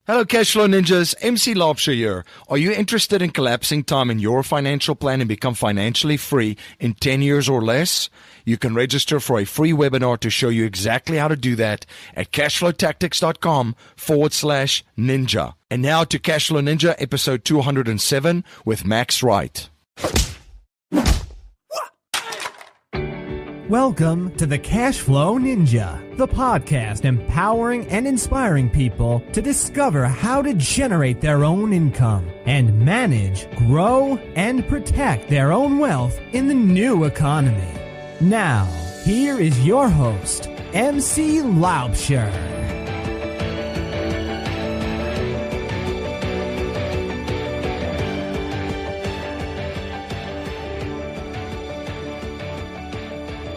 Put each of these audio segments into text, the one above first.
Hello, Cashflow Ninjas. MC Laubscher here. Are you interested in collapsing time in your financial plan and become financially free in 10 years or less? You can register for a free webinar to show you exactly how to do that at cashflowtactics.com/ninja. And now to Cashflow Ninja, episode 207 with Max Wright. Welcome to the Cashflow Ninja, the podcast empowering and inspiring people to discover how to generate their own income and manage, grow, and protect their own wealth in the new economy. Now, here is your host, MC Laubscher.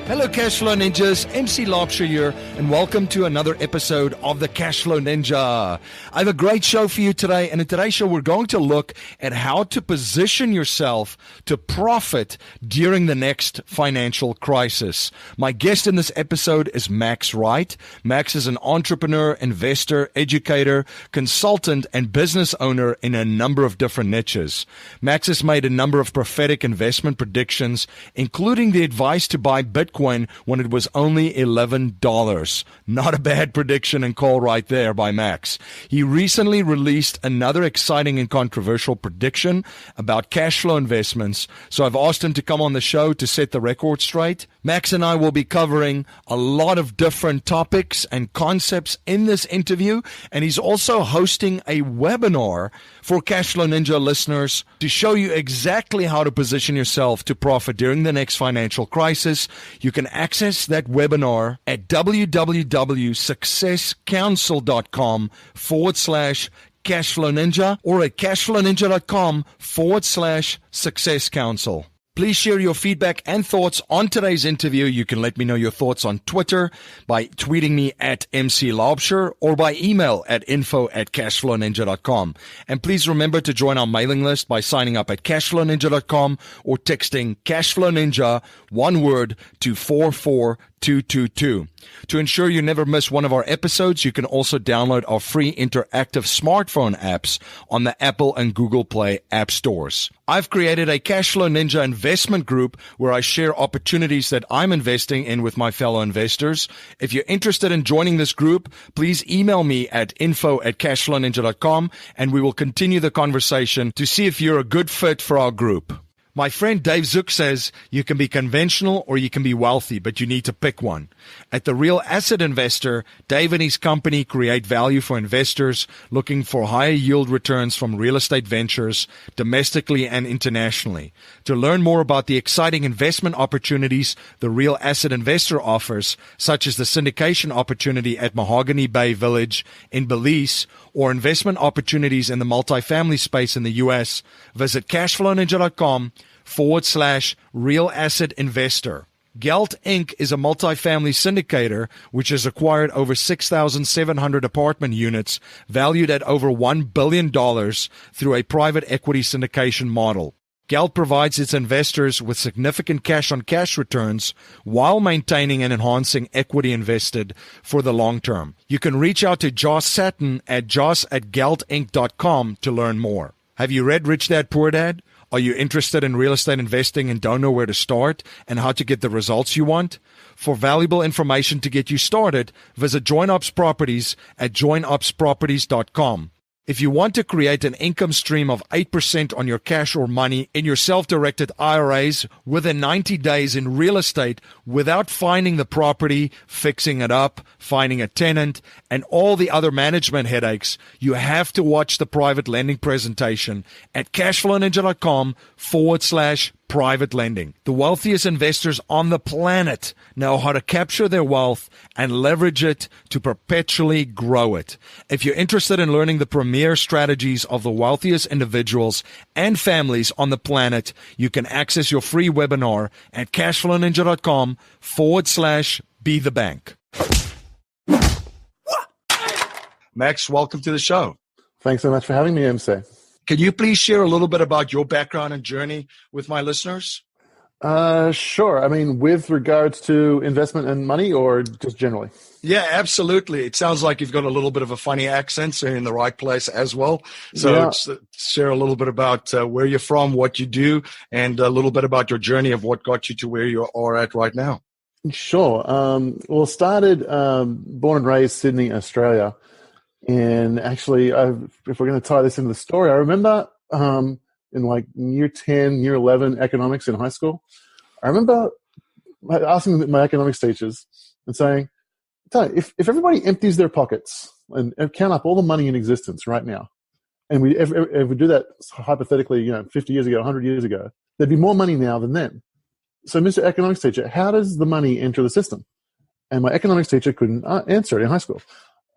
Hello, Cashflow Ninjas. MC Laubscher here, and welcome to another episode of the Cashflow Ninja. I have a great show for you today, and in today's show, we're going to look at how to position yourself to profit during the next financial crisis. My guest in this episode is Max Wright. Max is an entrepreneur, investor, educator, consultant, and business owner in a number of different niches. Max has made a number of prophetic investment predictions, including the advice to buy Bitcoin when it was only $11. Not a bad prediction and call right there by Max. He recently released another exciting and controversial prediction about cash flow investments, so I've asked him to come on the show to set the record straight. Max and I will be covering a lot of different topics and concepts in this interview, and he's also hosting a webinar for Cashflow Ninja listeners to show you exactly how to position yourself to profit during the next financial crisis. You can access that webinar at www.successcouncil.com/Cashflow Ninja or at cashflowninja.com/Success Council. Please share your feedback and thoughts on today's interview. You can let me know your thoughts on Twitter by tweeting me at MC Laubscher or by email at info@cashflowninja.com. And please remember to join our mailing list by signing up at cashflowninja.com or texting Cashflow Ninja, one word, to 44222. To ensure you never miss one of our episodes, you can also download our free interactive smartphone apps on the Apple and Google Play app stores. I've created a Cashflow Ninja investment group where I share opportunities that I'm investing in with my fellow investors. If you're interested in joining this group, please email me at info@cashflowninja.com and we will continue the conversation to see if you're a good fit for our group. My friend Dave Zook says you can be conventional or you can be wealthy, but you need to pick one. At The Real Asset Investor, Dave and his company create value for investors looking for higher yield returns from real estate ventures, domestically and internationally. To learn more about the exciting investment opportunities The Real Asset Investor offers, such as the syndication opportunity at Mahogany Bay Village in Belize, or investment opportunities in the multifamily space in the U.S., visit cashflowninja.com/real asset investor. Gelt Inc. is a multifamily syndicator which has acquired over 6,700 apartment units valued at over $1 billion through a private equity syndication model. Gelt provides its investors with significant cash-on-cash returns while maintaining and enhancing equity invested for the long term. You can reach out to Josh Satin at josh@geltinc.com to learn more. Have you read Rich Dad Poor Dad? Are you interested in real estate investing and don't know where to start and how to get the results you want? For valuable information to get you started, visit JoinOps Properties at joinopsproperties.com. If you want to create an income stream of 8% on your cash or money in your self-directed IRAs within 90 days in real estate without finding the property, fixing it up, finding a tenant, and all the other management headaches, you have to watch the private lending presentation at cashflowninja.com/private lending. The wealthiest investors on the planet know how to capture their wealth and leverage it to perpetually grow it. If you're interested in learning the premier strategies of the wealthiest individuals and families on the planet, you can access your free webinar at cashflowninja.com/be the bank. Max, welcome to the show. Thanks so much for having me, MC. Can you please share a little bit about your background and journey with my listeners? Sure. I mean, with regards to investment and money, or just generally? Yeah, absolutely. It sounds like you've got a little bit of a funny accent, so you're in the right place as well. So Yeah, share a little bit about where you're from, what you do, and a little bit about your journey of what got you to where you are at right now. sure. Well, started born and raised Sydney, Australia, and actually, if we're going to tie this into the story, I remember in like year 10, year 11 economics in high school. I remember asking my economics teachers and saying, if everybody empties their pockets and count up all the money in existence right now, and if we do that hypothetically, 50 years ago, 100 years ago, there'd be more money now than then. So, Mr. Economics teacher, how does the money enter the system? And my economics teacher couldn't answer it in high school.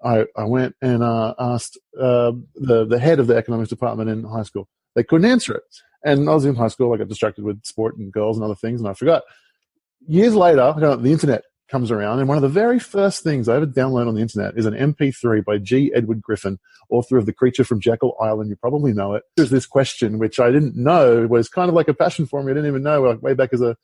I went and asked the head of the economics department in high school. They couldn't answer it. And I was in high school. I got distracted with sport and girls and other things, and I forgot. Years later, the internet comes around, and one of the very first things I ever download on the internet is an MP3 by G. Edward Griffin, author of The Creature from Jekyll Island. You probably know it. There's this question, which I didn't know was kind of like a passion for me. I didn't even know, like, way back as a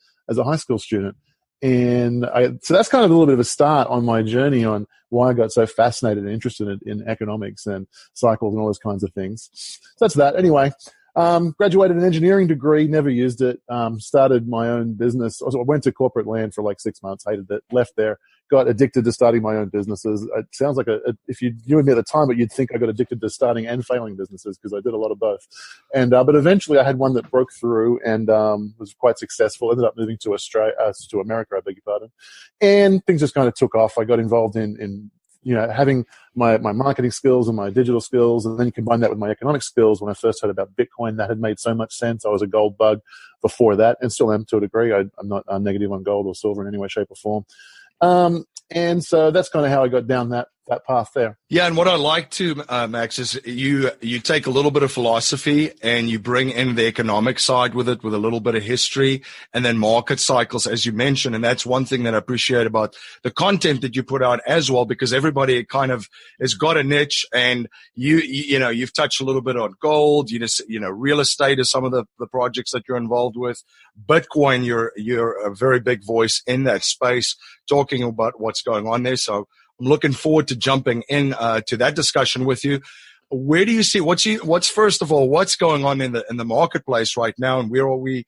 high school student. And so that's kind of a little bit of a start on my journey on why I got so fascinated and interested in economics and cycles and all those kinds of things. So that's that. Anyway, graduated an engineering degree, never used it. Started my own business. I went to corporate land for like 6 months, hated it, left there, got addicted to starting my own businesses. It sounds like if you knew me at the time, but you'd think I got addicted to starting and failing businesses because I did a lot of both. And but eventually I had one that broke through and was quite successful. Ended up moving to America, I beg your pardon. And things just kind of took off. I got involved in having my marketing skills and my digital skills, and then combine that with my economic skills. When I first heard about Bitcoin, that had made so much sense. I was a gold bug before that, and still am to a degree. I'm not negative on gold or silver in any way, shape, or form. And so that's kind of how I got down that path there. Yeah, and what I like too, Max, is you take a little bit of philosophy and you bring in the economic side with it, with a little bit of history, and then market cycles, as you mentioned. And that's one thing that I appreciate about the content that you put out as well, because everybody kind of has got a niche, and you've touched a little bit on gold, real estate is some of the projects that you're involved with. Bitcoin, you're a very big voice in that space, talking about what's going on there. So I'm looking forward to jumping in to that discussion with you. Where do you see what's first of all, what's going on in the marketplace right now, and where are we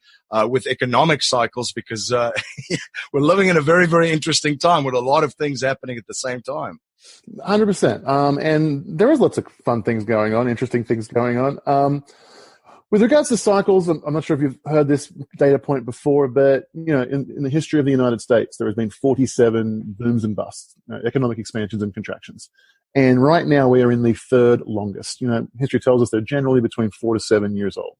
with economic cycles? Because we're living in a very, very interesting time with a lot of things happening at the same time. 100%. And there is lots of fun things going on, interesting things going on. With regards to cycles, I'm not sure if you've heard this data point before, but in the history of the United States, there has been 47 booms and busts, economic expansions and contractions. And right now we are in the third longest. History tells us they're generally between 4 to 7 years old.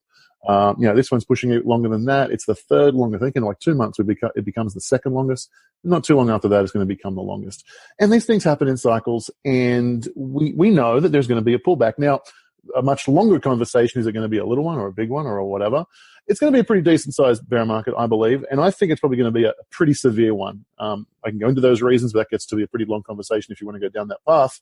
This one's pushing it longer than that. It's the third longest. I think in like 2 months it becomes the second longest. Not too long after that, it's going to become the longest. And these things happen in cycles, and we know that there's going to be a pullback. Now, a much longer conversation, is it going to be a little one or a big one or whatever? It's going to be a pretty decent sized bear market, I believe. And I think it's probably going to be a pretty severe one. I can go into those reasons, but that gets to be a pretty long conversation if you want to go down that path.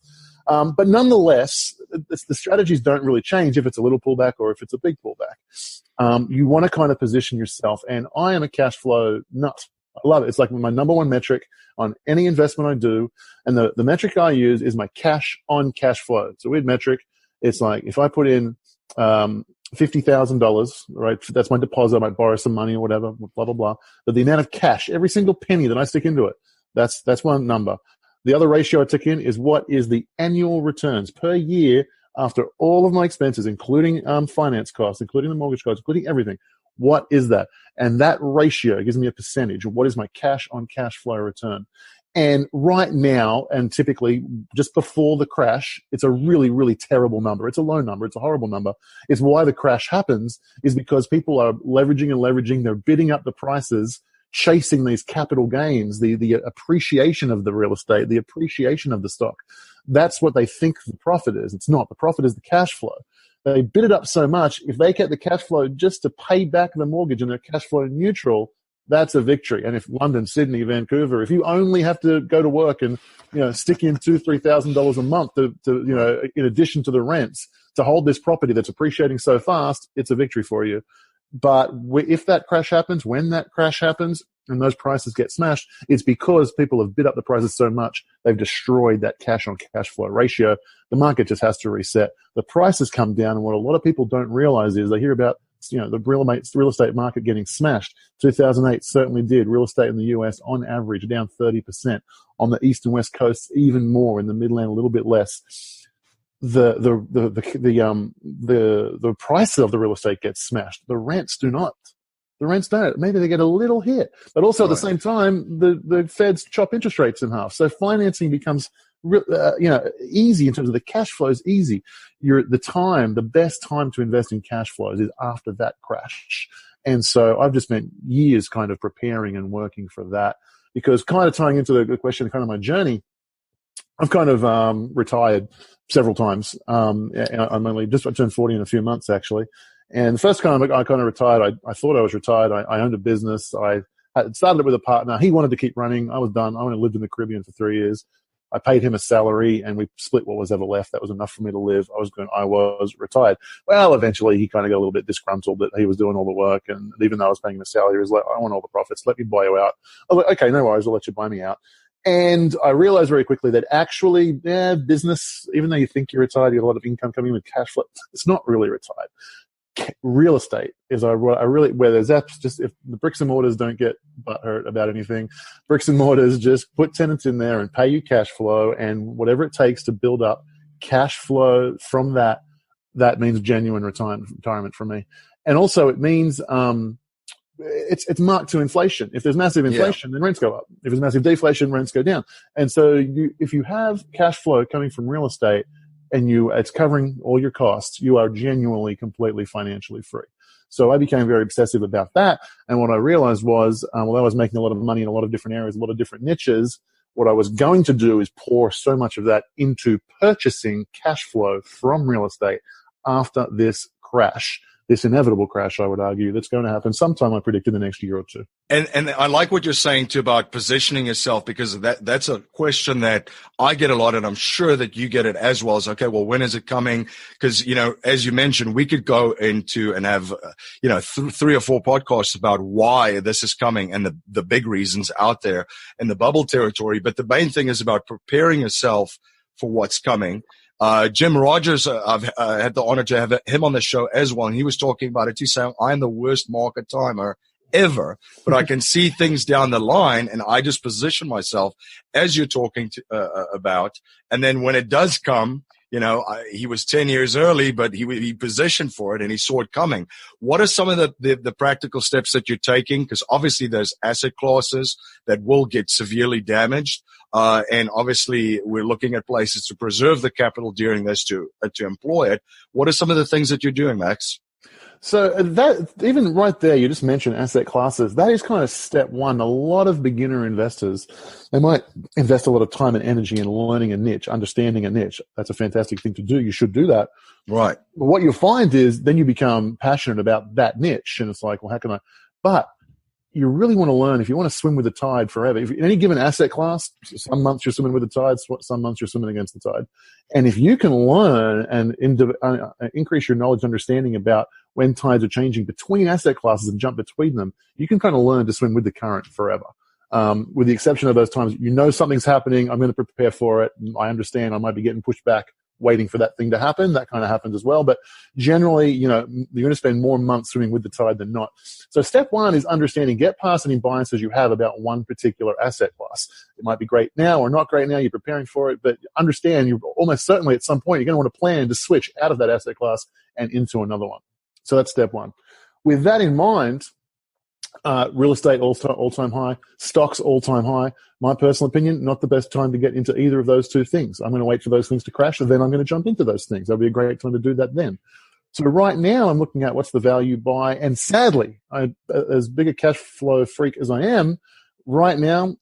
But nonetheless, the strategies don't really change if it's a little pullback or if it's a big pullback. You want to kind of position yourself. And I am a cash flow nut. I love it. It's like my number one metric on any investment I do. And the metric I use is my cash on cash flow. It's a weird metric. It's like if I put in $50,000, right? That's my deposit. I might borrow some money or whatever, blah, blah, blah. But the amount of cash, every single penny that I stick into it, that's one number. The other ratio I took in is what is the annual returns per year after all of my expenses, including finance costs, including the mortgage costs, including everything. What is that? And that ratio gives me a percentage of what is my cash on cash flow return. And right now, and typically just before the crash, it's a really, really terrible number. It's a low number. It's a horrible number. It's why the crash happens is because people are leveraging. They're bidding up the prices, chasing these capital gains, the appreciation of the real estate, the appreciation of the stock. That's what they think the profit is. It's not. The profit is the cash flow. They bid it up so much. If they get the cash flow just to pay back the mortgage and they're cash flow neutral, that's a victory. And if London, Sydney, Vancouver, if you only have to go to work and stick in $2,000-$3,000 a month to in addition to the rents to hold this property that's appreciating so fast, it's a victory for you. But if that crash happens, when that crash happens, and those prices get smashed, it's because people have bid up the prices so much, they've destroyed that cash on cash flow ratio. The market just has to reset. The prices come down, and what a lot of people don't realize is they hear about, the real estate market getting smashed. 2008 certainly did. Real estate in the US, on average, down 30%. On the east and west coasts, even more. In the Midland, a little bit less. The price of the real estate gets smashed. The rents do not. The rents don't. Maybe they get a little hit, but also at the same time, the Feds chop interest rates in half. So financing becomes, easy in terms of the cash flow is easy. The best time to invest in cash flows is after that crash. And so I've just spent years kind of preparing and working for that, because kind of tying into the question, kind of my journey, I've kind of retired several times. I turned 40 in a few months, actually. And the first time I kind of retired, I thought I was retired. I owned a business. I had started it with a partner. He wanted to keep running. I was done. I went and lived in the Caribbean for 3 years. I paid him a salary, and we split what was ever left. That was enough for me to live. I was retired. Well, eventually he kind of got a little bit disgruntled that he was doing all the work, and even though I was paying him a salary, he was like, "I want all the profits. Let me buy you out." I was like, "Okay, no worries. I'll let you buy me out." And I realized very quickly that actually, business, even though you think you're retired, you got a lot of income coming in with cash flow, it's not really retired. Real estate is where there's apps. Just if the bricks and mortars don't get butthurt about anything, bricks and mortars just put tenants in there and pay you cash flow, and whatever it takes to build up cash flow from that means genuine retirement for me. And also it means it's marked to inflation. If there's massive inflation, then rents go up. If there's massive deflation, rents go down. And so if you have cash flow coming from real estate, and it's covering all your costs, you are genuinely, completely financially free. So I became very obsessive about that. And what I realized was, although I was making a lot of money in a lot of different areas, a lot of different niches, what I was going to do is pour so much of that into purchasing cash flow from real estate after this crash, this inevitable crash, I would argue, that's going to happen sometime, I predict, in the next year or two. And I like what you're saying too about positioning yourself, because that's a question that I get a lot, and I'm sure that you get it as well. As, okay, well, when is it coming? Because, as you mentioned, we could go into and have, 3 or 4 podcasts about why this is coming and the big reasons out there in the bubble territory. But the main thing is about preparing yourself for what's coming. Jim Rogers, I've had the honor to have him on the show as well, and he was talking about it too, saying, I'm the worst market timer ever, but I can see things down the line, and I just position myself as you're talking about. And then when it does come, he was 10 years early, but he positioned for it and he saw it coming. What are some of the practical steps that you're taking? Because obviously there's asset classes that will get severely damaged. And obviously we're looking at places to preserve the capital during this to employ it. What are some of the things that you're doing, Max? So that, even right there, you just mentioned asset classes. That is kind of step one. A lot of beginner investors, they might invest a lot of time and energy in learning a niche, understanding a niche. That's a fantastic thing to do. You should do that. Right. But what you'll find is then you become passionate about that niche, and it's like, well, how can I? But you really want to learn, if you want to swim with the tide forever, if in any given asset class, some months you're swimming with the tide, some months you're swimming against the tide. And if you can learn and increase your knowledge, understanding about when tides are changing between asset classes and jump between them, you can kind of learn to swim with the current forever. With the exception of those times, something's happening, I'm going to prepare for it. I understand I might be getting pushed back, waiting for that thing to happen. That kind of happens as well. But generally, you're going to spend more months swimming with the tide than not. So step one is understanding, get past any biases you have about one particular asset class. It might be great now or not great now. You're preparing for it, but understand you're almost certainly at some point, you're going to want to plan to switch out of that asset class and into another one. So that's step one. With that in mind, real estate all-time high, stocks all-time high. My personal opinion, not the best time to get into either of those two things. I'm going to wait for those things to crash, and then I'm going to jump into those things. That'll be a great time to do that then. So right now, I'm looking at what's the value buy, and sadly, as big a cash flow freak as I am, right now,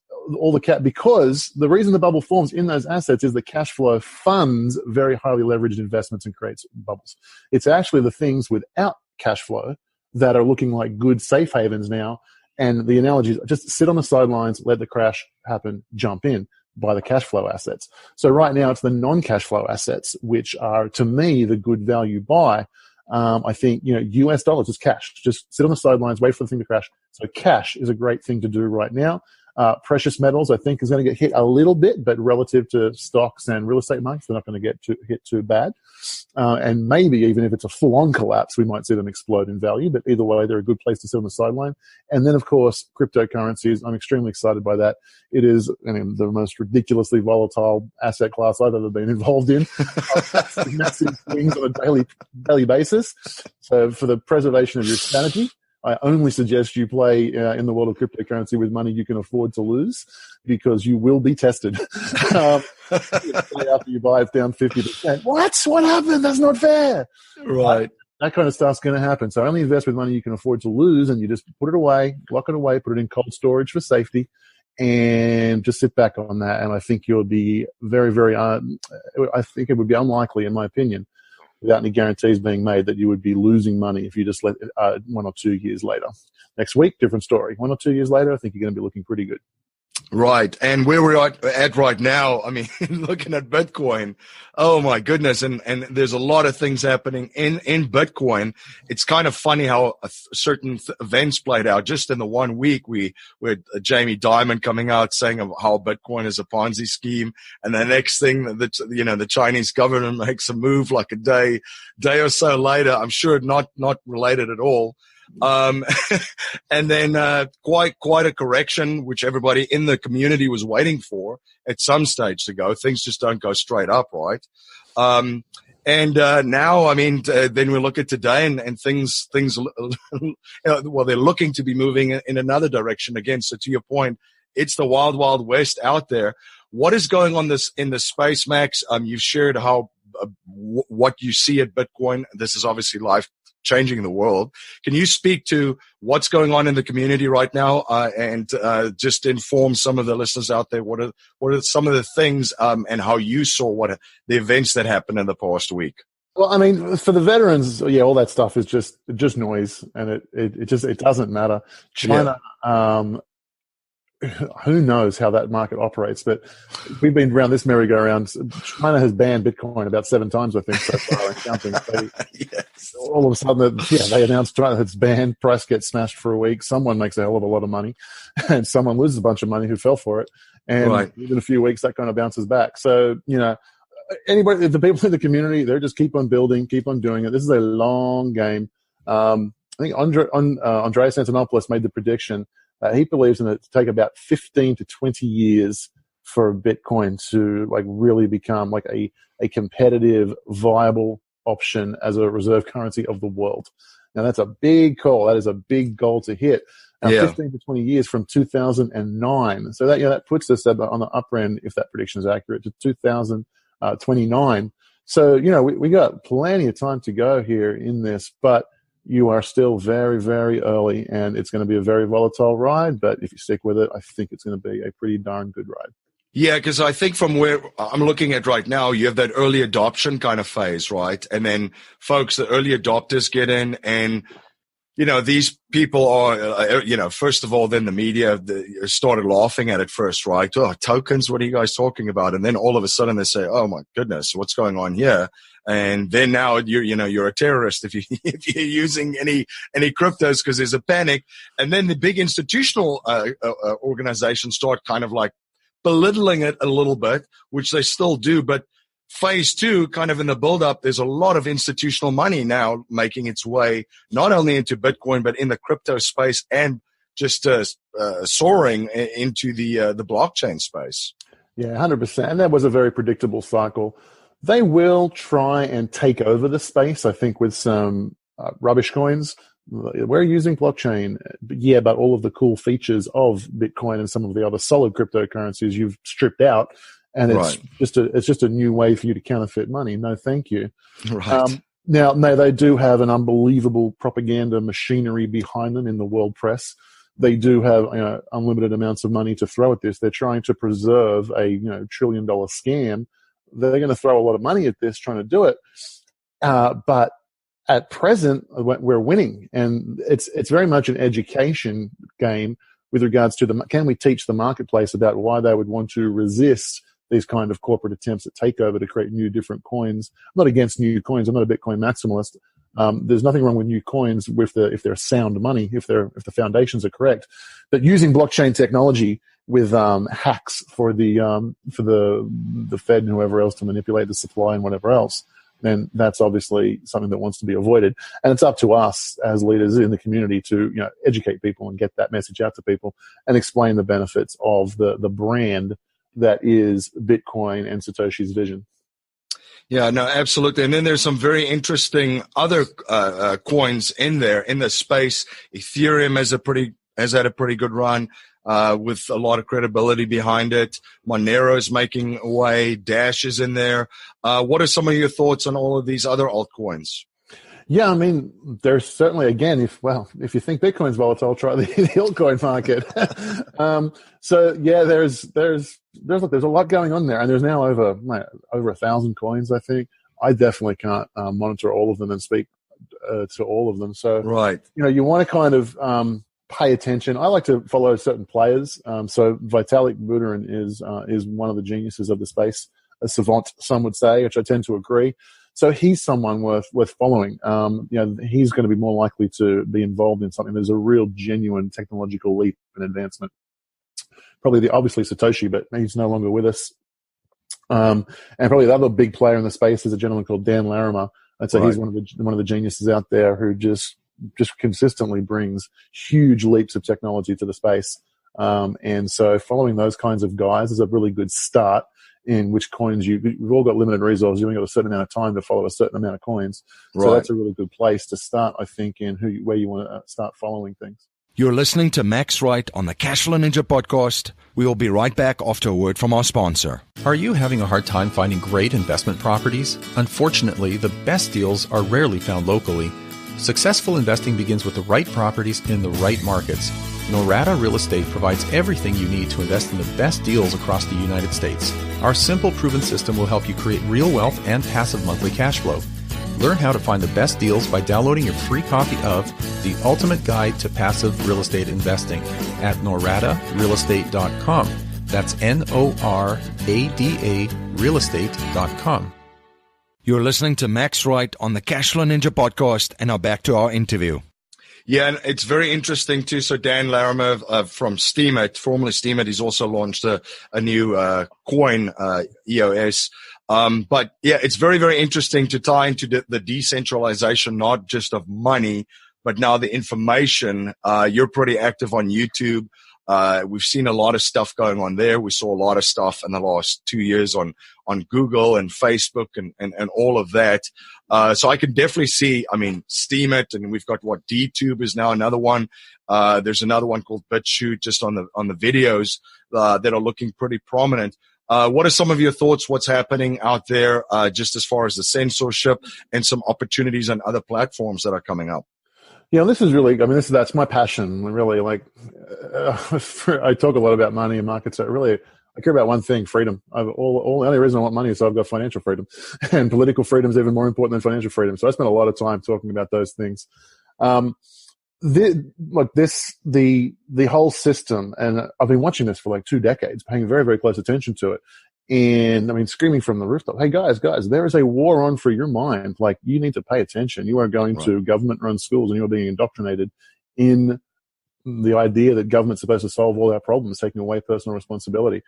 because the reason the bubble forms in those assets is the cash flow funds very highly leveraged investments and creates bubbles. It's actually the things without cash flow that are looking like good safe havens now. And the analogy is just sit on the sidelines, let the crash happen, jump in, buy the cash flow assets. So right now it's the non-cash flow assets, which are, to me, the good value buy. I think, US dollars is cash. Just sit on the sidelines, wait for the thing to crash. So cash is a great thing to do right now. Precious metals, I think, is going to get hit a little bit, but relative to stocks and real estate markets, they're not going to get hit too bad. And maybe even if it's a full-on collapse, we might see them explode in value. But either way, they're a good place to sit on the sideline. And then, of course, cryptocurrencies. I'm extremely excited by that. It is, the most ridiculously volatile asset class I've ever been involved in. Massive swings on a daily basis. So for the preservation of your sanity, I only suggest you play in the world of cryptocurrency with money you can afford to lose, because you will be tested. After you buy it down 50%. What happened? That's not fair. Right. That kind of stuff's going to happen. So only invest with money you can afford to lose, and you just put it away, lock it away, put it in cold storage for safety, and just sit back on that. And I think you'll be very, very, I think it would be unlikely, in my opinion, without any guarantees being made, that you would be losing money if you just let 1 or 2 years later. Next week, different story. 1 or 2 years later, I think you're going to be looking pretty good. Right. And where we're at right now, I mean, looking at Bitcoin, oh my goodness. And there's a lot of things happening in Bitcoin. It's kind of funny how certain events played out. Just in the 1 week, we had Jamie Dimon coming out saying how Bitcoin is a Ponzi scheme. And the next thing the Chinese government makes a move like a day or so later. I'm sure not related at all. And then quite a correction, which everybody in the community was waiting for at some stage to go. Things just don't go straight up, right? And now, I mean, then we look at today, and things, well, they're looking to be moving in another direction again. So to your point, it's the wild, wild west out there. What is going on in this space, Max? You've shared how what you see at Bitcoin. This is obviously life changing the world. Can you speak to what's going on in the community right now, and just inform some of the listeners out there what are some of the things and how you saw the events that happened in the past week? Well, I mean, for the veterans, yeah, all that stuff is just noise, and it doesn't matter. China, who knows how that market operates, but we've been around this merry-go-round. China has banned Bitcoin about 7 times, I think, so far, and counting. Yes. All of a sudden, they announced China it's banned, price gets smashed for a week, someone makes a hell of a lot of money, and someone loses a bunch of money who fell for it, and within a few weeks, that kind of bounces back. So, anybody, the people in the community, they're just keep on building, keep on doing it. This is a long game. I think Andreas Antonopoulos made the prediction. He believes in it to take about 15 to 20 years for Bitcoin to really become a competitive, viable option as a reserve currency of the world. Now that's a big call. That is a big goal to hit. Now, 15 to 20 years from 2009. So that puts us on the upper end, if that prediction is accurate, to 2029. So, we got plenty of time to go here in this, but you are still very, very early, and it's going to be a very volatile ride. But if you stick with it, I think it's going to be a pretty darn good ride. Yeah, because I think from where I'm looking at right now, you have that early adoption kind of phase, right? And then the early adopters get in, and these people are, first of all, then the media started laughing at it first, right? Oh, tokens, what are you guys talking about? And then all of a sudden they say, oh my goodness, what's going on here? And then now you're a terrorist if you're using any cryptos because there's a panic. And then the big institutional organizations start kind of belittling it a little bit, which they still do. But phase 2, kind of in the build-up, there's a lot of institutional money now making its way not only into Bitcoin but in the crypto space, and just soaring into the blockchain space. Yeah, 100%. And that was a very predictable cycle. They will try and take over the space, I think, with some rubbish coins. We're using blockchain, but all of the cool features of Bitcoin and some of the other solid cryptocurrencies you've stripped out. And it's just a new way for you to counterfeit money. No, thank you. Right. Now, they do have an unbelievable propaganda machinery behind them in the world press. They do have unlimited amounts of money to throw at this. They're trying to preserve a $1 trillion scam. They're going to throw a lot of money at this, trying to do it. But at present, we're winning, and it's very much an education game with regards to can we teach the marketplace about why they would want to resist these kind of corporate attempts at takeover to create new different coins. I'm not against new coins. I'm not a Bitcoin maximalist. There's nothing wrong with new coins if they're sound money, if the foundations are correct. But using blockchain technology with hacks for the Fed and whoever else to manipulate the supply and whatever else, then that's obviously something that wants to be avoided. And it's up to us as leaders in the community to, educate people and get that message out to people and explain the benefits of the brand that is Bitcoin and Satoshi's vision. Yeah, no, absolutely. And then there's some very interesting other coins in there in the space. Ethereum has had a pretty good run with a lot of credibility behind it. Monero is making a way. Dash is in there. What are some of your thoughts on all of these other altcoins? Yeah, I mean, there's certainly, again, if you think Bitcoin's volatile, try the altcoin market. So yeah, there's a lot going on there, and there's now over 1,000 coins, I think. I definitely can't monitor all of them and speak to all of them. So right, you want to kind of pay attention. I like to follow certain players. So Vitalik Buterin is one of the geniuses of the space, a savant, some would say, which I tend to agree. So he's someone worth following. He's going to be more likely to be involved in something. There's a real genuine technological leap and advancement. Probably obviously Satoshi, but he's no longer with us. And probably the other big player in the space is a gentleman called Dan Larimer. I'd say he's one of the geniuses out there who just consistently brings huge leaps of technology to the space. And so following those kinds of guys is a really good start in which coins we've all got limited resources. You've only got a certain amount of time to follow a certain amount of coins. So that's a really good place to start, I think, in where you want to start following things. You're listening to Max Wright on the Cashflow Ninja podcast. We will be right back after a word from our sponsor. Are you having a hard time finding great investment properties? Unfortunately, the best deals are rarely found locally. Successful investing begins with the right properties in the right markets. Norada Real Estate provides everything you need to invest in the best deals across the United States. Our simple, proven system will help you create real wealth and passive monthly cash flow. Learn how to find the best deals by downloading your free copy of The Ultimate Guide to Passive Real Estate Investing at noradarealestate.com. That's NORADA realestate.com. You're listening to Max Wright on the Cashflow Ninja podcast, and now back to our interview. Yeah, and it's very interesting too. So Dan Larimer from Steemit, formerly Steemit, he's also launched a new coin, EOS. But yeah, it's very, very interesting to tie into the decentralization, not just of money, but now the information. You're pretty active on YouTube. We've seen a lot of stuff going on there. We saw a lot of stuff in the last 2 years on Google and Facebook and all of that. So I can definitely see, Steemit, and we've got DTube is now another one. There's another one called BitChute just on the videos, that are looking pretty prominent. What are some of your thoughts? What's happening out there, just as far as the censorship and some opportunities on other platforms that are coming up? This is really, that's my passion. Really, I talk a lot about money and markets. I care about one thing: freedom. The only reason I want money is so I've got financial freedom, and political freedom is even more important than financial freedom. So I spend a lot of time talking about those things. The whole system, and I've been watching this for 2 decades, paying very, very close attention to it. And screaming from the rooftop, hey guys, there is a war on for your mind. You need to pay attention. You are going to government-run schools and you're being indoctrinated in the idea that government's supposed to solve all our problems, taking away personal responsibility.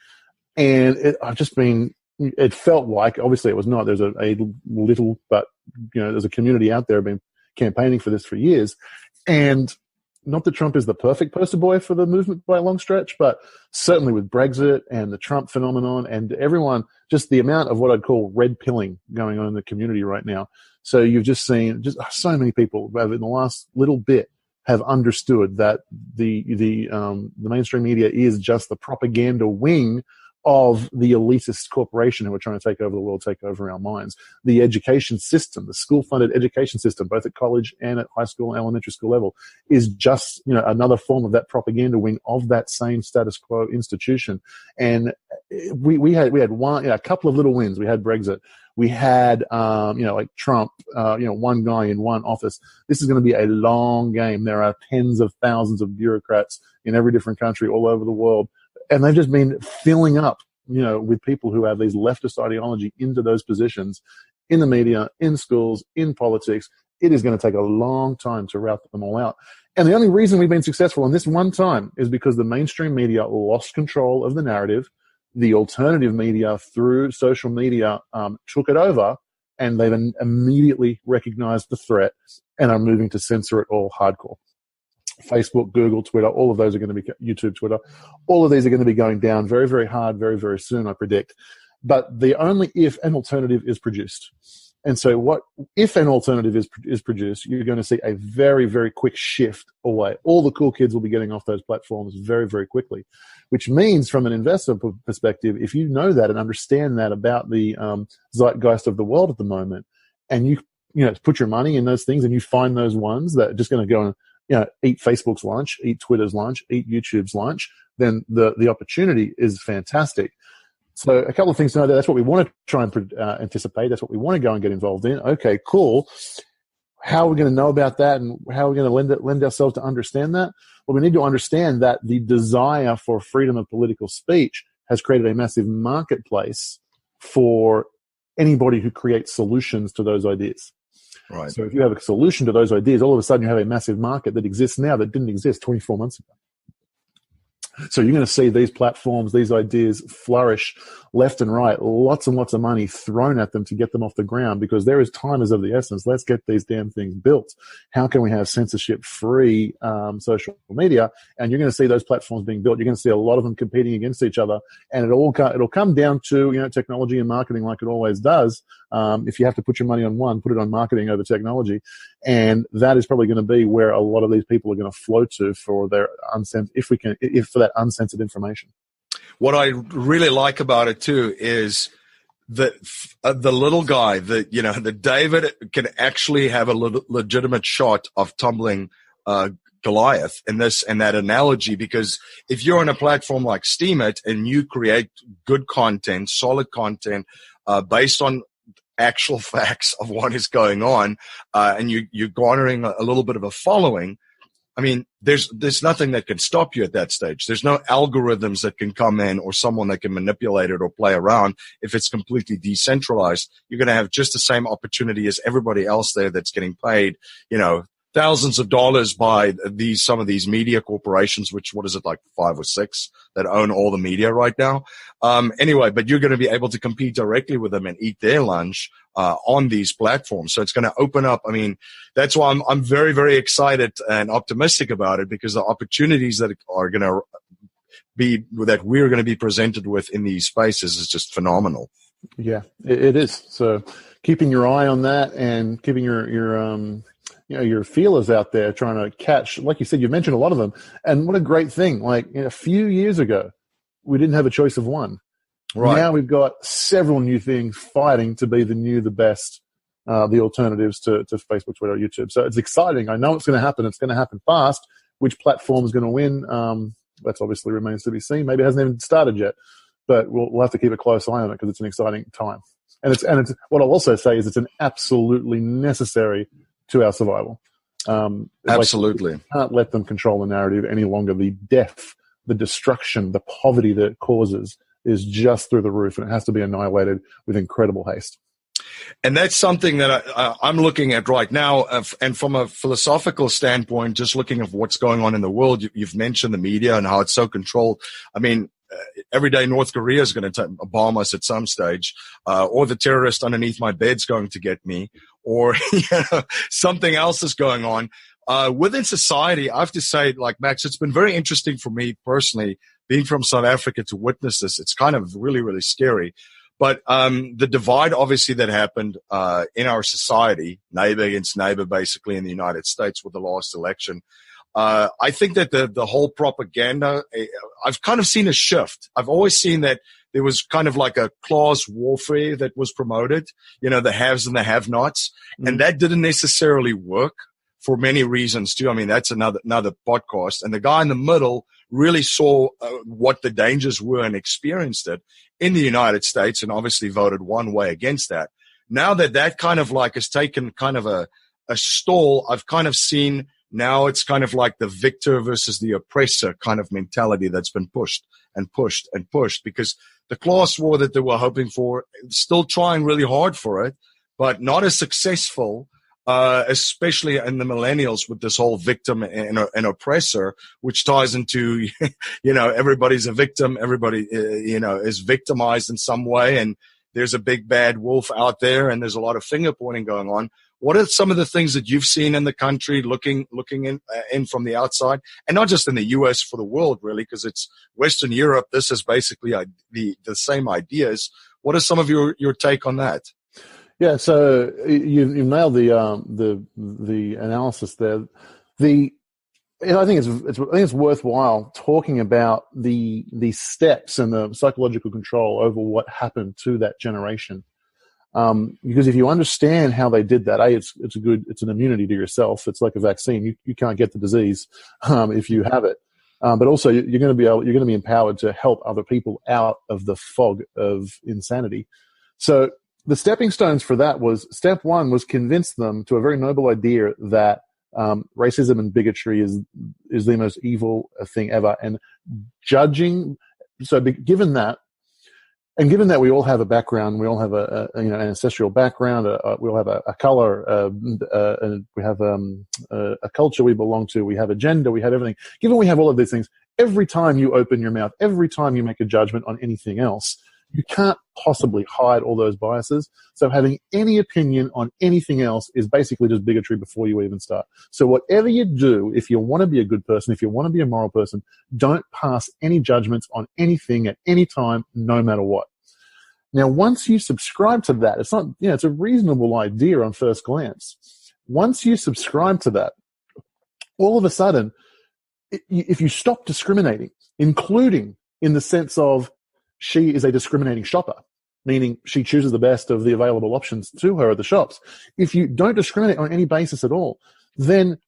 And it felt like, obviously it was not, there's a little, but there's a community out there been campaigning for this for years. And not that Trump is the perfect poster boy for the movement by a long stretch, but certainly with Brexit and the Trump phenomenon and everyone, just the amount of what I'd call red pilling going on in the community right now. So you've just seen so many people in the last little bit have understood that the mainstream media is just the propaganda wing of the elitist corporation who are trying to take over the world, take over our minds. The education system, the school-funded education system, both at college and at high school and elementary school level, is just another form of that propaganda wing of that same status quo institution. And we had a couple of little wins. We had Brexit. We had Trump, one guy in one office. This is going to be a long game. There are tens of thousands of bureaucrats in every different country all over the world. And they've just been filling up, with people who have these leftist ideology into those positions in the media, in schools, in politics, it is going to take a long time to route them all out. And the only reason we've been successful in this one time is because the mainstream media lost control of the narrative. The alternative media through social media took it over, and they've immediately recognized the threat and are moving to censor it all hardcore. Facebook, Google, Twitter, all of those are going to be, YouTube, Twitter, all of these are going to be going down very, very hard, very, very soon, I predict. But the only if an alternative is produced. And so if an alternative is produced, you're going to see a very, very quick shift away. All the cool kids will be getting off those platforms very, very quickly, which means from an investor perspective, if you know that and understand that about the zeitgeist of the world at the moment, and you put your money in those things and you find those ones that are just going to go and eat Facebook's lunch, eat Twitter's lunch, eat YouTube's lunch, then the opportunity is fantastic. So a couple of things to know that that's what we want to try and anticipate. That's what we want to go and get involved in. Okay, cool. How are we going to know about that, and how are we going to lend ourselves to understand that? Well, we need to understand that the desire for freedom of political speech has created a massive marketplace for anybody who creates solutions to those ideas. Right. So if you have a solution to those ideas, all of a sudden you have a massive market that exists now that didn't exist 24 months ago. So you're going to see these platforms, these ideas flourish left and right, lots and lots of money thrown at them to get them off the ground, because there is time is of the essence. Let's get these damn things built. How can we have censorship-free social media? And you're going to see those platforms being built. You're going to see a lot of them competing against each other, and it'll come down to technology and marketing, like it always does. If you have to put your money on one, put it on marketing over technology, and that is probably going to be where a lot of these people are going to flow to for their for that uncensored information. What I really like about it too is the little guy, that David can actually have a legitimate shot of tumbling Goliath in that analogy, because if you're on a platform like Steemit and you create good content, solid content, based on actual facts of what is going on, and you're garnering a little bit of a following, I mean, there's nothing that can stop you at that stage. There's no algorithms that can come in or someone that can manipulate it or play around. If it's completely decentralized, you're going to have just the same opportunity as everybody else there that's getting paid, thousands of dollars by some of these media corporations, which, what is it, like 5 or 6 that own all the media right now? Anyway, but you're going to be able to compete directly with them and eat their lunch on these platforms. So it's going to open up. I mean, that's why I'm very, very excited and optimistic about it, because the opportunities that are going to that we're going to be presented with in these spaces is just phenomenal. Yeah, it is. So keeping your eye on that and keeping your feelers out there, trying to catch, like you said, you mentioned a lot of them. And what a great thing. Like a few years ago, we didn't have a choice of one. Right. Now we've got several new things fighting to be the best, the alternatives to Facebook, Twitter, YouTube. So it's exciting. I know it's going to happen. It's going to happen fast. Which platform is going to win? That's obviously remains to be seen. Maybe it hasn't even started yet, but we'll have to keep a close eye on it, because it's an exciting time. And it's what I'll also say is it's an absolutely necessary to our survival. Absolutely. Like, we can't let them control the narrative any longer. The death, the destruction, the poverty that it causes is just through the roof, and it has to be annihilated with incredible haste. And that's something that I'm looking at right now. And from a philosophical standpoint, just looking at what's going on in the world, you've mentioned the media and how it's so controlled. I mean, every day North Korea is going to bomb us at some stage, or the terrorist underneath my bed's going to get me, or something else is going on. Within society, I have to say, like Max, it's been very interesting for me personally, being from South Africa, to witness this. It's kind of really, really scary. But the divide, obviously, that happened in our society, neighbor against neighbor, basically, in the United States with the last election, I think that the whole propaganda, I've kind of seen a shift. I've always seen that there was kind of like a class warfare that was promoted, the haves and the have-nots, and that didn't necessarily work for many reasons too. I mean, that's another podcast. And the guy in the middle really saw what the dangers were and experienced it in the United States, and obviously voted one way against that. Now that kind of like has taken kind of a stall, I've kind of seen now it's kind of like the victor versus the oppressor kind of mentality that's been pushed and pushed and pushed, because the class war that they were hoping for, still trying really hard for it, but not as successful especially in the millennials with this whole victim and oppressor, which ties into, everybody's a victim. Everybody, is victimized in some way. And there's a big bad wolf out there, and there's a lot of finger pointing going on. What are some of the things that you've seen in the country, looking in from the outside, and not just in the U.S., for the world, really, because it's Western Europe. This is basically the same ideas. What is some of your take on that? Yeah, so you nailed the analysis there. I think it's worthwhile talking about the steps and the psychological control over what happened to that generation. Because if you understand how they did that, it's an immunity to yourself. It's like a vaccine. You can't get the disease if you have it. But also you're going to be empowered to help other people out of the fog of insanity. So the stepping stones for that step one was convince them to a very noble idea that racism and bigotry is the most evil thing ever. And judging, given that we all have a background, we all have an ancestral background, we all have a color, and we have a culture we belong to, we have a gender, we have everything. Given we have all of these things, every time you open your mouth, every time you make a judgment on anything else, you can't possibly hide all those biases. So having any opinion on anything else is basically just bigotry before you even start. So whatever you do, if you want to be a good person, if you want to be a moral person, don't pass any judgments on anything at any time, no matter what. Now, once you subscribe to that, it's a reasonable idea on first glance. Once you subscribe to that, all of a sudden, if you stop discriminating, including in the sense of she is a discriminating shopper, meaning she chooses the best of the available options to her at the shops. If you don't discriminate on any basis at all, then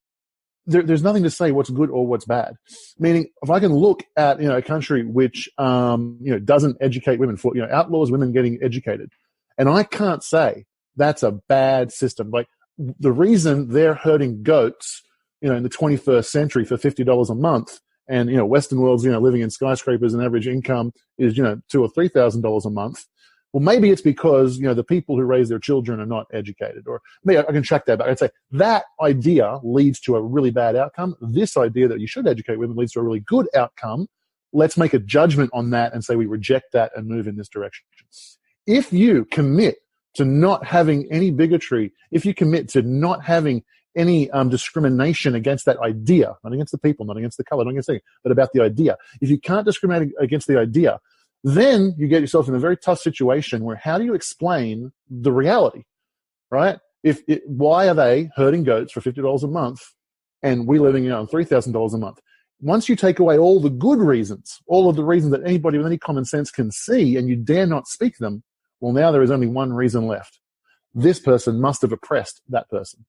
there's nothing to say what's good or what's bad. Meaning, if I can look at a country which doesn't educate women, outlaws women getting educated, and I can't say that's a bad system. Like, the reason they're herding goats, in the 21st century for $50 a month, and Western world's living in skyscrapers and average income is $2,000 or $3,000 a month. Well, maybe it's because the people who raise their children are not educated, or maybe I can track that back. I'd say that idea leads to a really bad outcome. This idea that you should educate women leads to a really good outcome. Let's make a judgment on that and say we reject that and move in this direction. If you commit to not having any bigotry, if you commit to not having any discrimination against that idea, not against the people, not against the color, not against anything, but about the idea. If you can't discriminate against the idea, then you get yourself in a very tough situation where how do you explain the reality, right? Why are they herding goats for $50 a month and we living on $3,000 a month? Once you take away all the good reasons, all of the reasons that anybody with any common sense can see, and you dare not speak them, well, now there is only one reason left. This person must have oppressed that person.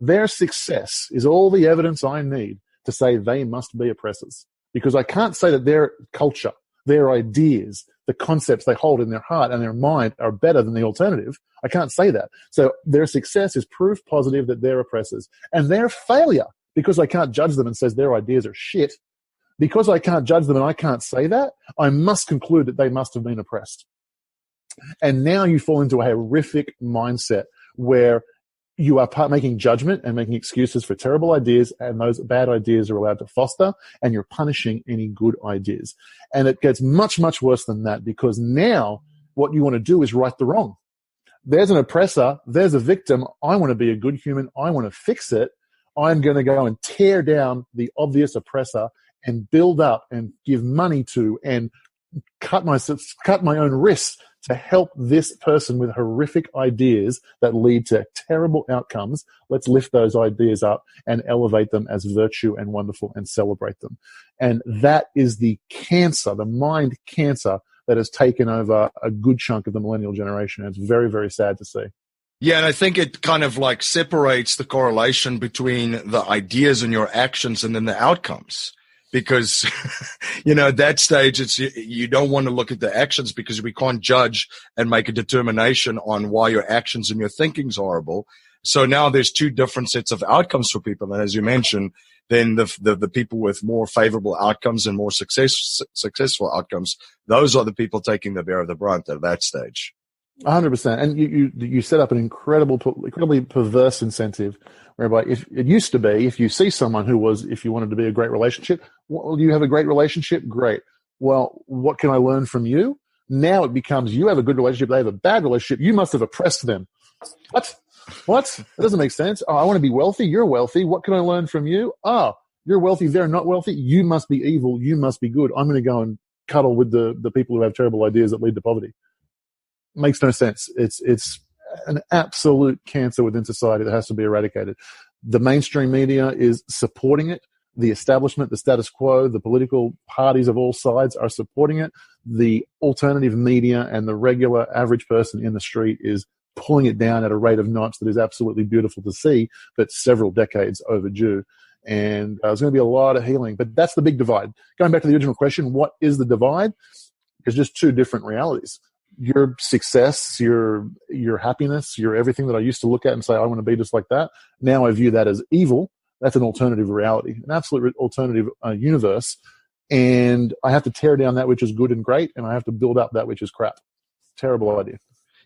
Their success is all the evidence I need to say they must be oppressors, because I can't say that their culture, their ideas, the concepts they hold in their heart and their mind are better than the alternative. I can't say that. So their success is proof positive that they're oppressors. And their failure, because I can't judge them and says their ideas are shit, because I can't judge them and I can't say that, I must conclude that they must have been oppressed. And now you fall into a horrific mindset where you are making judgment and making excuses for terrible ideas, and those bad ideas are allowed to foster, and you're punishing any good ideas. And it gets much, much worse than that, because now what you want to do is right the wrong. There's an oppressor, there's a victim. I want to be a good human. I want to fix it. I'm going to go and tear down the obvious oppressor and build up and give money to and cut my own wrists to help this person with horrific ideas that lead to terrible outcomes. Let's lift those ideas up and elevate them as virtue and wonderful and celebrate them. And that is the cancer, the mind cancer that has taken over a good chunk of the millennial generation. It's very, very sad to see. Yeah, and I think it kind of like separates the correlation between the ideas and your actions and then the outcomes. Because, at that stage, you don't want to look at the actions, because we can't judge and make a determination on why your actions and your thinking is horrible. So now there's two different sets of outcomes for people. And as you mentioned, then the people with more favorable outcomes and more successful outcomes, those are the people taking the bear of the brunt at that stage. 100%. And you set up an incredibly perverse incentive, whereby if it used to be, if you see someone if you wanted to be a great relationship, well, you have a great relationship, great. Well, what can I learn from you? Now it becomes, you have a good relationship, they have a bad relationship, you must have oppressed them. What? That doesn't make sense. Oh, I want to be wealthy, you're wealthy, what can I learn from you? Oh, you're wealthy, they're not wealthy, you must be evil, you must be good. I'm going to go and cuddle with the people who have terrible ideas that lead to poverty. Makes no sense. It's an absolute cancer within society that has to be eradicated. The mainstream media is supporting it. The establishment, the status quo, the political parties of all sides are supporting it. The alternative media and the regular average person in the street is pulling it down at a rate of knots that is absolutely beautiful to see, but several decades overdue. And there's going to be a lot of healing. But that's the big divide. Going back to the original question, what is the divide? There's just two different realities. Your success, your happiness, your everything that I used to look at and say, I want to be just like that. Now I view that as evil. That's an alternative reality, an absolute alternative universe. And I have to tear down that which is good and great, and I have to build up that which is crap. Terrible idea.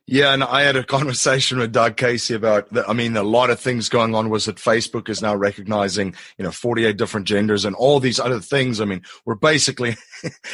Yeah, and I had a conversation with Doug Casey about a lot of things going on was that Facebook is now recognizing, 48 different genders and all these other things. I mean, we're basically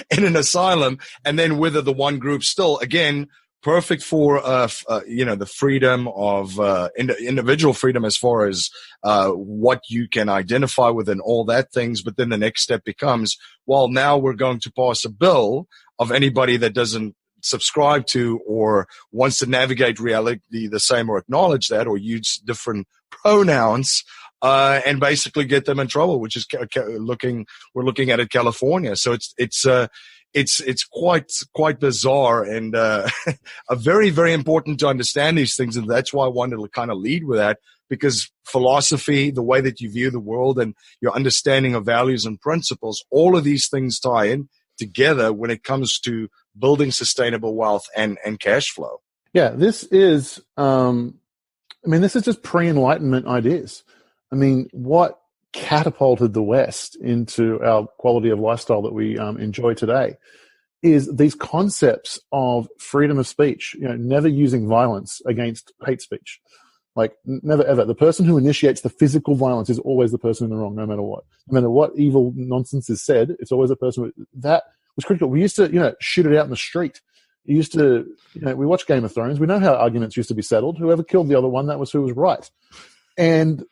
in an asylum, and then whether the one group still, again, perfect for, the freedom of individual freedom as far as what you can identify with and all that things. But then the next step becomes, well, now we're going to pass a bill of anybody that doesn't subscribe to or wants to navigate reality the same or acknowledge that or use different pronouns and basically get them in trouble, which is we're looking at California. So it's quite bizarre and a very, very important to understand these things. And that's why I wanted to kind of lead with that, because philosophy, the way that you view the world and your understanding of values and principles, all of these things tie in together when it comes to building sustainable wealth and cash flow. Yeah, this is, this is just pre-Enlightenment ideas. I mean, what catapulted the West into our quality of lifestyle that we enjoy today is these concepts of freedom of speech, never using violence against hate speech. Like, never ever. The person who initiates the physical violence is always the person in the wrong, no matter what. No matter what evil nonsense is said, it's always a person that was critical. We used to, shoot it out in the street. We used to, we watch Game of Thrones. We know how arguments used to be settled. Whoever killed the other one, that was who was right. And,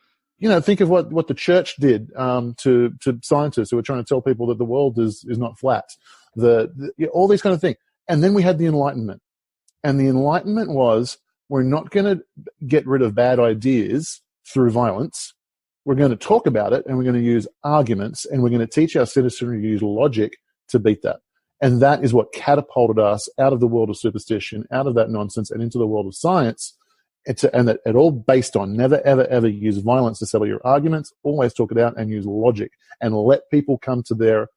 think of what the church did to scientists who were trying to tell people that the world is not flat. All these kind of things. And then we had the Enlightenment. And the Enlightenment was, we're not going to get rid of bad ideas through violence. We're going to talk about it, and we're going to use arguments, and we're going to teach our citizenry to use logic to beat that. And that is what catapulted us out of the world of superstition, out of that nonsense, and into the world of science. And that it all based on never, ever, ever use violence to settle your arguments. Always talk it out and use logic, and let people the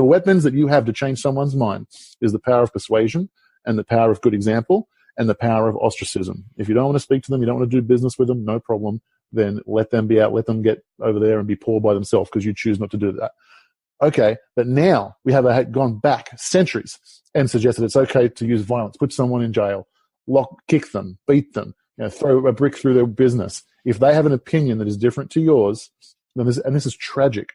weapons that you have to change someone's mind is the power of persuasion and the power of good example and the power of ostracism. If you don't want to speak to them, you don't want to do business with them, no problem. Then let them be out, let them get over there and be poor by themselves because you choose not to do that. Okay, but now we have gone back centuries and suggested it's okay to use violence, put someone in jail, kick them, beat them, throw a brick through their business. If they have an opinion that is different to yours, then this is tragic.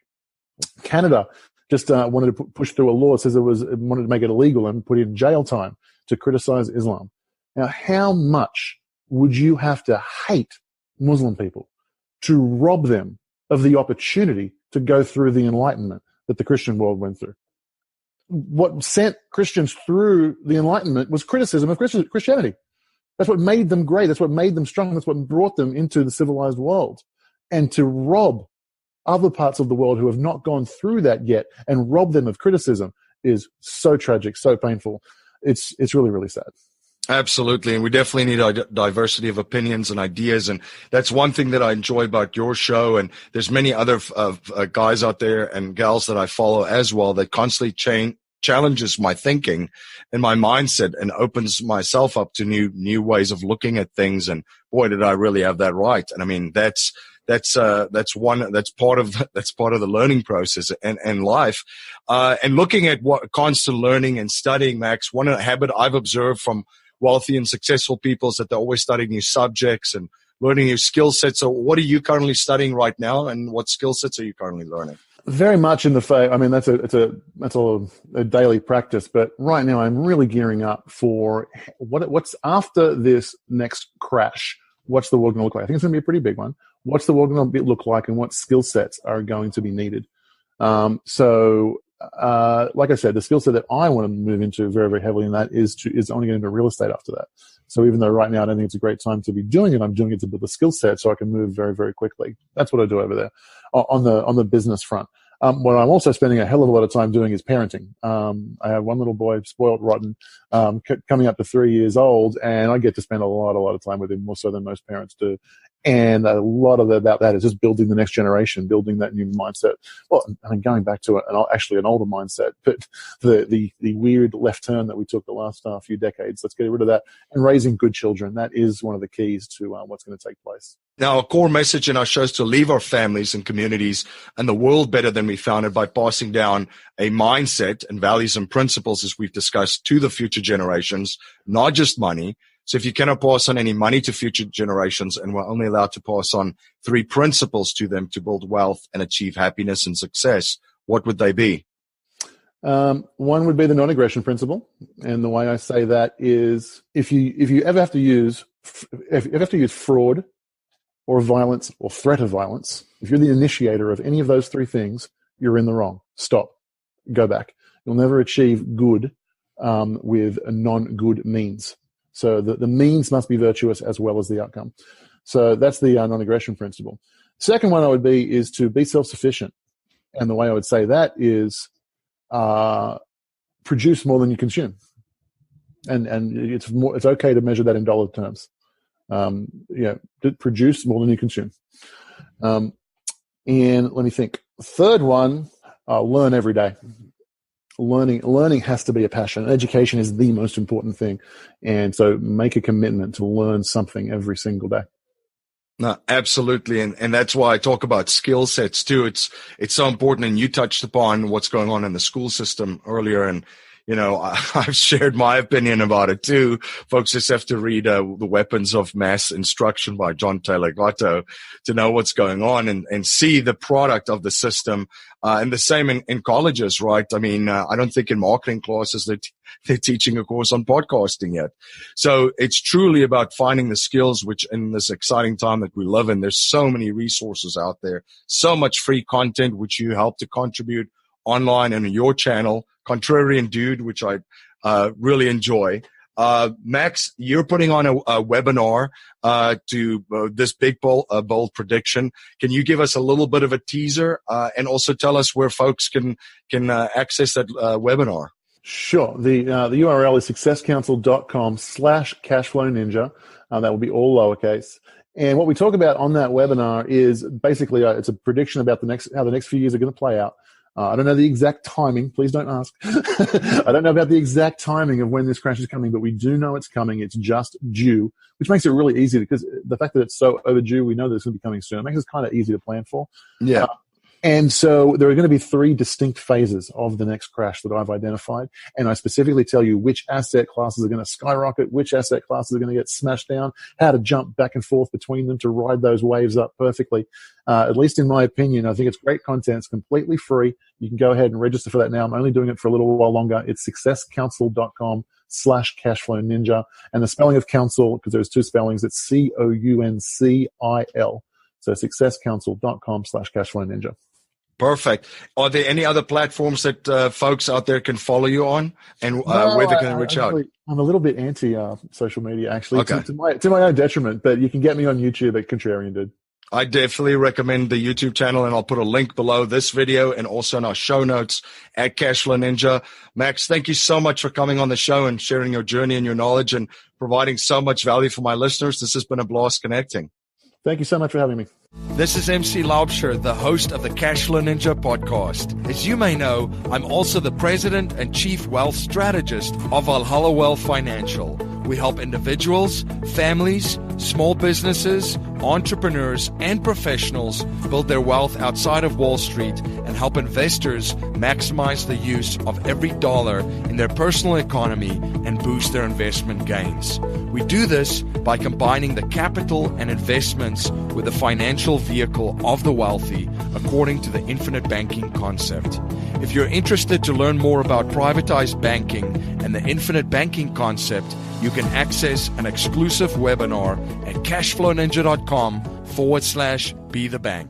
Canada just wanted to push through a law that says it wanted to make it illegal and put in jail time to criticize Islam. Now, how much would you have to hate Muslim people to rob them of the opportunity to go through the Enlightenment that the Christian world went through? What sent Christians through the Enlightenment was criticism of Christianity. That's what made them great. That's what made them strong. That's what brought them into the civilized world. And to rob other parts of the world who have not gone through that yet and rob them of criticism is so tragic, so painful. It's really, really sad. Absolutely. And we definitely need a diversity of opinions and ideas. And that's one thing that I enjoy about your show. And there's many other guys out there and gals that I follow as well that constantly challenges my thinking and my mindset and opens myself up to new ways of looking at things. And boy, did I really have that right. And I mean, that's part of the learning process and life. And looking at what constant learning and studying, Max, one habit I've observed from wealthy and successful people is that they're always studying new subjects and learning new skill sets. So what are you currently studying right now, and what skill sets are you currently learning? Very much in the I mean, that's a daily practice. But right now, I'm really gearing up for what's after this next crash. What's the world going to look like? I think it's going to be a pretty big one. What's the world going to look like, and what skill sets are going to be needed? Like I said, the skill set that I want to move into very, very heavily in that is only getting into real estate after that. So even though right now I don't think it's a great time to be doing it, I'm doing it to build a skill set so I can move very, very quickly. That's what I do over there on the business front. What I'm also spending a hell of a lot of time doing is parenting. I have one little boy, spoiled rotten, coming up to 3 years old, and I get to spend a lot of time with him, more so than most parents do. And a lot of about that is just building the next generation, building that new mindset. Well, I mean, going back to an older mindset, but the weird left turn that we took the last few decades, let's get rid of that. And raising good children, that is one of the keys to what's going to take place. Now, a core message in our show is to leave our families and communities and the world better than we found it by passing down a mindset and values and principles, as we've discussed, to the future generations, not just money. So if you cannot pass on any money to future generations, and we're only allowed to pass on 3 principles to them to build wealth and achieve happiness and success, what would they be? One would be the non-aggression principle. And the way I say that is if you ever have to use fraud or violence or threat of violence, if you're the initiator of any of those 3 things, you're in the wrong. Stop. Go back. You'll never achieve good with a non-good means. So the means must be virtuous as well as the outcome. So that's the non-aggression principle. Second one is to be self-sufficient. And the way I would say that is produce more than you consume. And it's okay to measure that in dollar terms. Produce more than you consume. And let me think. Third one, learn every day. Learning has to be a passion. Education is the most important thing. And so make a commitment to learn something every single day. No, absolutely. And that's why I talk about skill sets too. It's so important. And you touched upon what's going on in the school system earlier. And, I've shared my opinion about it too. Folks just have to read The Weapons of Mass Instruction by John Taylor Gatto to know what's going on and see the product of the system. And the same in colleges, right? I mean, I don't think in marketing classes they're teaching a course on podcasting yet. So it's truly about finding the skills, which in this exciting time that we live in, there's so many resources out there, so much free content, which you help to contribute online and in your channel, Contrarian Dude, which I really enjoy. Max, you're putting on a webinar to this big bold prediction. Can you give us a little bit of a teaser and also tell us where folks can access that webinar? Sure. The URL is successcouncil.com/Cashflow Ninja. That will be all lowercase. And what we talk about on that webinar is basically it's a prediction about how the next few years are going to play out. I don't know the exact timing. Please don't ask. I don't know about the exact timing of when this crash is coming, but we do know it's coming. It's just due, which makes it really easy because the fact that it's so overdue, we know that it's going to be coming soon. It makes it kind of easy to plan for. Yeah. And so there are going to be 3 distinct phases of the next crash that I've identified. And I specifically tell you which asset classes are going to skyrocket, which asset classes are going to get smashed down, how to jump back and forth between them to ride those waves up perfectly. At least in my opinion, I think it's great content. It's completely free. You can go ahead and register for that now. I'm only doing it for a little while longer. It's successcouncil.com/Cashflow Ninja. And the spelling of council, because there's 2 spellings, it's COUNCIL. So successcouncil.com/Cashflow Ninja. Perfect. Are there any other platforms that folks out there can follow you on and where they can reach out? I'm a little bit anti social media, actually, okay. to my own detriment, but you can get me on YouTube at Contrarian Dude. I definitely recommend the YouTube channel, and I'll put a link below this video and also in our show notes at Cashflow Ninja. Max, thank you so much for coming on the show and sharing your journey and your knowledge and providing so much value for my listeners. This has been a blast connecting. Thank you so much for having me. This is MC Laubscher, the host of the Cashflow Ninja podcast. As you may know, I'm also the president and chief wealth strategist of Valhalla Wealth Financial. We help individuals, families, small businesses, entrepreneurs, and professionals build their wealth outside of Wall Street and help investors maximize the use of every dollar in their personal economy and boost their investment gains. We do this by combining the capital and investments with the financial vehicle of the wealthy according to the infinite banking concept. If you're interested to learn more about privatized banking and the infinite banking concept, you can access an exclusive webinar at cashflowninja.com/be the bank.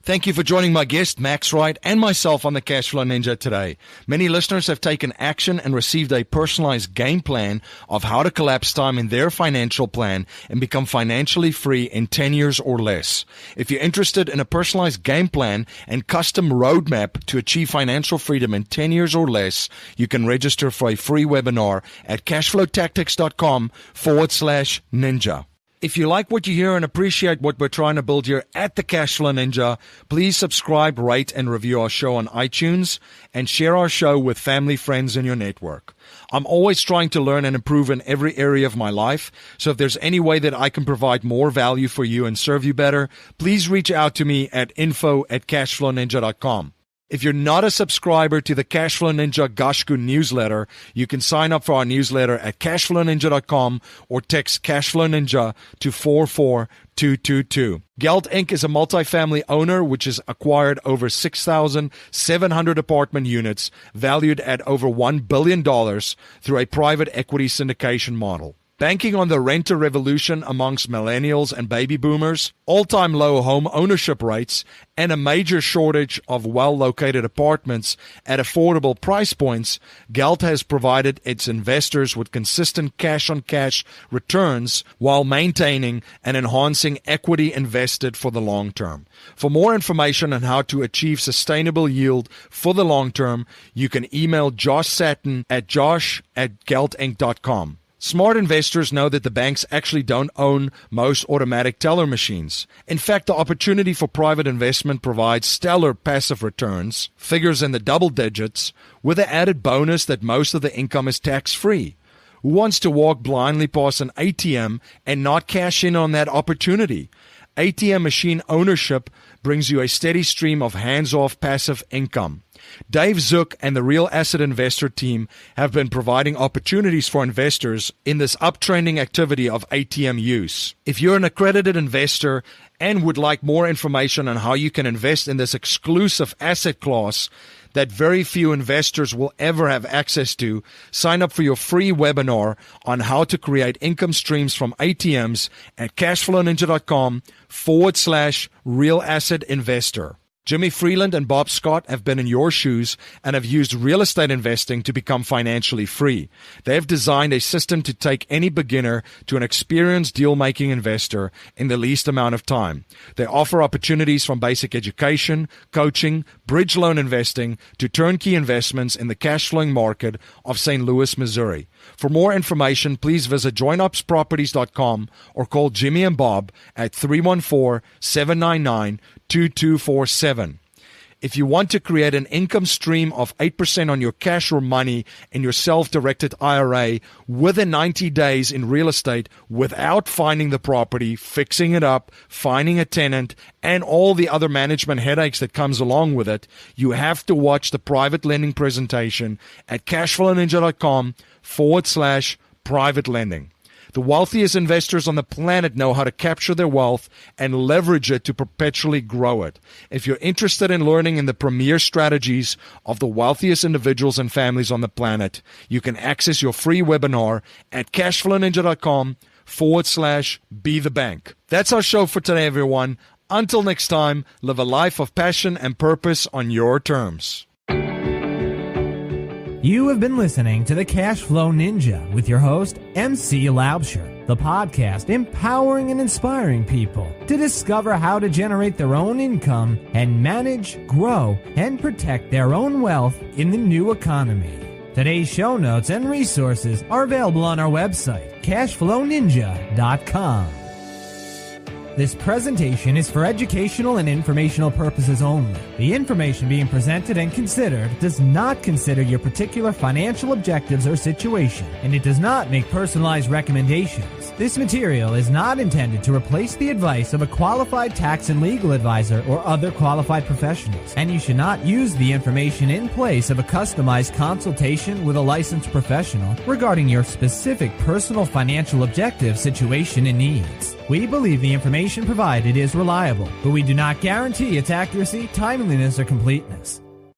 Thank you for joining my guest, Max Wright, and myself on the Cashflow Ninja today. Many listeners have taken action and received a personalized game plan of how to collapse time in their financial plan and become financially free in 10 years or less. If you're interested in a personalized game plan and custom roadmap to achieve financial freedom in 10 years or less, you can register for a free webinar at cashflowtactics.com/ninja. If you like what you hear and appreciate what we're trying to build here at the Cashflow Ninja, please subscribe, rate, and review our show on iTunes and share our show with family, friends in your network. I'm always trying to learn and improve in every area of my life, so if there's any way that I can provide more value for you and serve you better, please reach out to me at info@cashflowninja.com. If you're not a subscriber to the Cashflow Ninja Gashku newsletter, you can sign up for our newsletter at cashflowninja.com or text Cashflow Ninja to 44222. Geld Inc. is a multifamily owner which has acquired over 6,700 apartment units valued at over $1 billion through a private equity syndication model. Banking on the renter revolution amongst millennials and baby boomers, all-time low home ownership rates, and a major shortage of well-located apartments at affordable price points, Geld has provided its investors with consistent cash-on-cash returns while maintaining and enhancing equity invested for the long term. For more information on how to achieve sustainable yield for the long term, you can email Josh Satin at josh@geldinc.com. Smart investors know that the banks actually don't own most automatic teller machines. In fact, the opportunity for private investment provides stellar passive returns, figures in the double digits, with the added bonus that most of the income is tax-free. Who wants to walk blindly past an ATM and not cash in on that opportunity? ATM machine ownership brings you a steady stream of hands-off passive income. Dave Zook and the Real Asset Investor team have been providing opportunities for investors in this uptrending activity of ATM use. If you're an accredited investor and would like more information on how you can invest in this exclusive asset class that very few investors will ever have access to, sign up for your free webinar on how to create income streams from ATMs at cashflowninja.com/real asset investor. Jimmy Freeland and Bob Scott have been in your shoes and have used real estate investing to become financially free. They have designed a system to take any beginner to an experienced deal-making investor in the least amount of time. They offer opportunities from basic education, coaching, bridge loan investing, to turnkey investments in the cash-flowing market of St. Louis, Missouri. For more information, please visit joinupsproperties.com or call Jimmy and Bob at 314-799-2247. If you want to create an income stream of 8% on your cash or money in your self-directed IRA within 90 days in real estate without finding the property, fixing it up, finding a tenant, and all the other management headaches that comes along with it, you have to watch the private lending presentation at cashflowninja.com/private lending. The wealthiest investors on the planet know how to capture their wealth and leverage it to perpetually grow it. If you're interested in learning in the premier strategies of the wealthiest individuals and families on the planet, you can access your free webinar at cashflowninja.com/be the bank. That's our show for today, everyone. Until next time, live a life of passion and purpose on your terms. You have been listening to the Cashflow Ninja with your host, MC Laubscher, the podcast empowering and inspiring people to discover how to generate their own income and manage, grow, and protect their own wealth in the new economy. Today's show notes and resources are available on our website, cashflowninja.com. This presentation is for educational and informational purposes only. The information being presented and considered does not consider your particular financial objectives or situation, and it does not make personalized recommendations. This material is not intended to replace the advice of a qualified tax and legal advisor or other qualified professionals, and you should not use the information in place of a customized consultation with a licensed professional regarding your specific personal financial objective, situation, and needs. We believe the information provided is reliable, but we do not guarantee its accuracy, timeliness, or completeness.